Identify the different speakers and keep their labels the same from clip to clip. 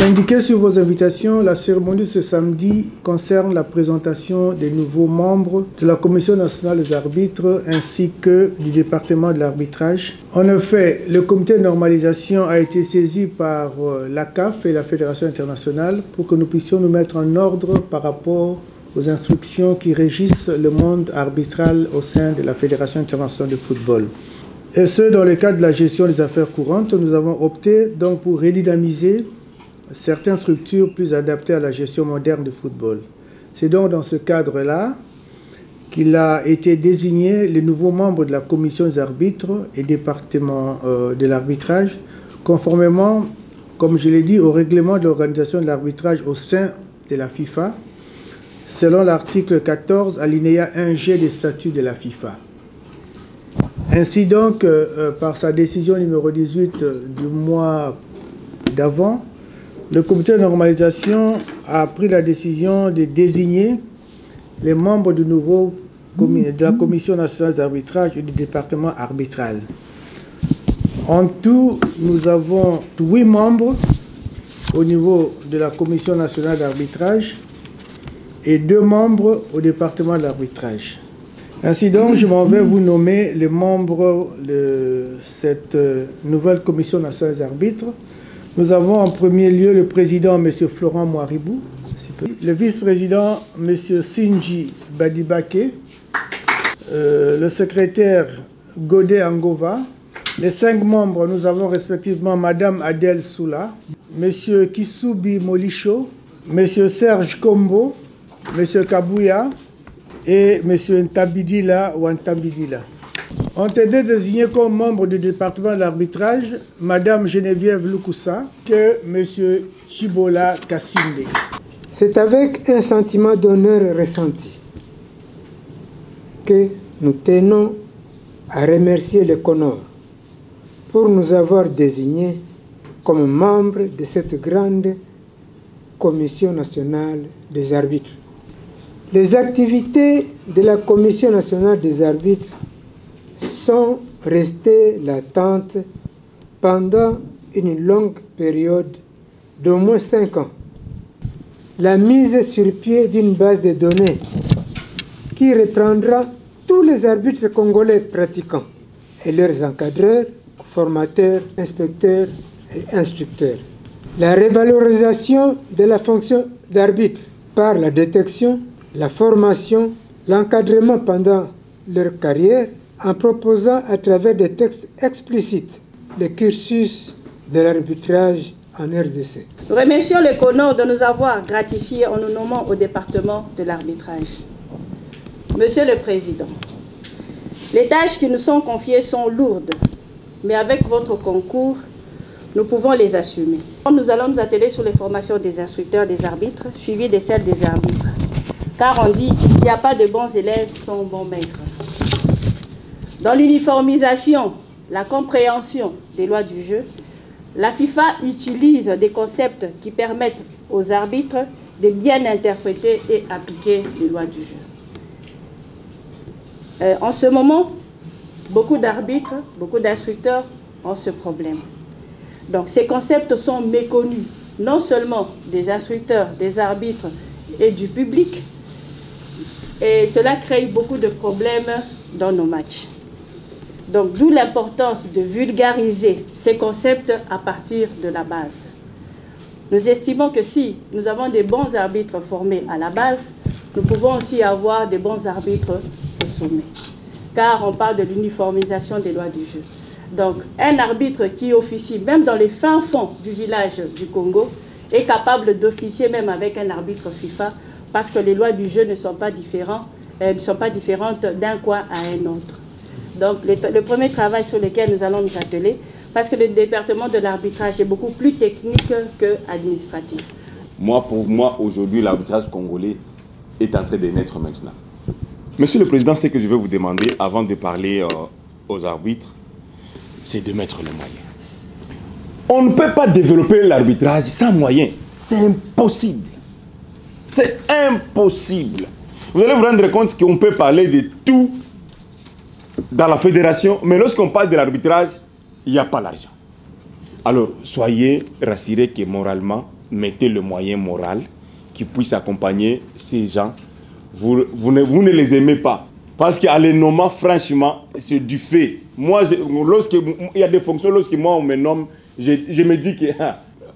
Speaker 1: indiqué sur vos invitations, la cérémonie de ce samedi concerne la présentation des nouveaux membres de la Commission nationale des arbitres ainsi que du département de l'arbitrage. En effet, le comité de normalisation a été saisi par la CAF et la Fédération internationale pour que nous puissions nous mettre en ordre par rapport aux instructions qui régissent le monde arbitral au sein de la Fédération internationale de football. Et ce, dans le cadre de la gestion des affaires courantes, nous avons opté donc pour redynamiser certaines structures plus adaptées à la gestion moderne du football. C'est donc dans ce cadre-là qu'il a été désigné les nouveaux membres de la commission des arbitres et département de l'arbitrage, conformément, comme je l'ai dit, au règlement de l'organisation de l'arbitrage au sein de la FIFA, selon l'article 14, alinéa 1G des statuts de la FIFA. Ainsi donc, par sa décision numéro 18 du mois d'avant, le comité de normalisation a pris la décision de désigner les membres de la Commission nationale d'arbitrage et du département arbitral. En tout, nous avons 8 membres au niveau de la Commission nationale d'arbitrage et 2 membres au département de l'arbitrage. Ainsi donc, je m'en vais vous nommer les membres de cette nouvelle Commission nationale des arbitres. Nous avons en premier lieu le président, M. Florent Mouaribou, le vice-président, M. Sinji Badibake, le secrétaire Godé Angova. Les 5 membres, nous avons respectivement Mme Adèle Soula, M. Kisubi Molicho, M. Serge Kombo, M. Kabouya et M. Ntabidila ou Ntabidila. Ont été désignés comme membres du département de l'arbitrage Mme Geneviève Lukusa et M. Chibola Kassimbe.
Speaker 2: C'est avec un sentiment d'honneur ressenti que nous tenons à remercier le CONOR pour nous avoir désignés comme membres de cette grande Commission nationale des arbitres. Les activités de la Commission nationale des arbitres sont restées latentes pendant une longue période d'au moins 5 ans. La mise sur pied d'une base de données qui reprendra tous les arbitres congolais pratiquants et leurs encadreurs, formateurs, inspecteurs et instructeurs. La revalorisation de la fonction d'arbitre par la détection, la formation, l'encadrement pendant leur carrière, en proposant à travers des textes explicites le cursus de l'arbitrage en RDC.
Speaker 3: Nous remercions le CONOR de nous avoir gratifiés en nous nommant au département de l'arbitrage. Monsieur le Président, les tâches qui nous sont confiées sont lourdes, mais avec votre concours, nous pouvons les assumer. Nous allons nous atteler sur les formations des instructeurs des arbitres, suivies de celles des arbitres. Car on dit qu'il n'y a pas de bons élèves sans bons maîtres. Dans l'uniformisation, la compréhension des lois du jeu, la FIFA utilise des concepts qui permettent aux arbitres de bien interpréter et appliquer les lois du jeu. En ce moment, beaucoup d'arbitres, beaucoup d'instructeurs ont ce problème. Donc ces concepts sont méconnus, non seulement des instructeurs, des arbitres et du public, et cela crée beaucoup de problèmes dans nos matchs. Donc d'où l'importance de vulgariser ces concepts à partir de la base. Nous estimons que si nous avons des bons arbitres formés à la base, nous pouvons aussi avoir des bons arbitres au sommet. Car on parle de l'uniformisation des lois du jeu. Donc un arbitre qui officie même dans les fins fonds du village du Congo est capable d'officier même avec un arbitre FIFA parce que les lois du jeu ne sont pas différentes d'un coin à un autre. Donc le premier travail sur lequel nous allons nous atteler, parce que le département de l'arbitrage est beaucoup plus technique que administratif.
Speaker 4: Pour moi, aujourd'hui, l'arbitrage congolais est en train de naître maintenant. Monsieur le Président, ce que je veux vous demander, avant de parler aux arbitres, c'est de mettre les moyens. On ne peut pas développer l'arbitrage sans moyens. C'est impossible. C'est impossible. Vous allez vous rendre compte qu'on peut parler de tout dans la fédération, mais lorsqu'on parle de l'arbitrage, il n'y a pas l'argent. Alors, soyez rassurés que moralement, mettez le moyen moral qui puisse accompagner ces gens. Vous ne les aimez pas. Parce qu'à les nommer, franchement, c'est du fait. Moi, lorsqu'il y a des fonctions, lorsque moi on me nomme, je me dis que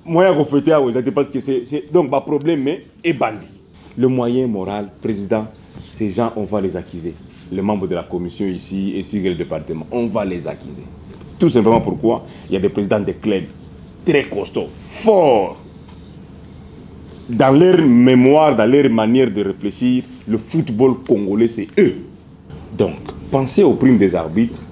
Speaker 4: moi, je vais refléter parce que c'est donc pas problème, mais est bandit. Le moyen moral, président, ces gens, on va les accuser. Les membres de la commission ici et le département, on va les accuser. Tout simplement pourquoi il y a des présidents de clubs très costauds, forts. Dans leur mémoire, dans leur manière de réfléchir, le football congolais, c'est eux. Donc, pensez aux primes des arbitres.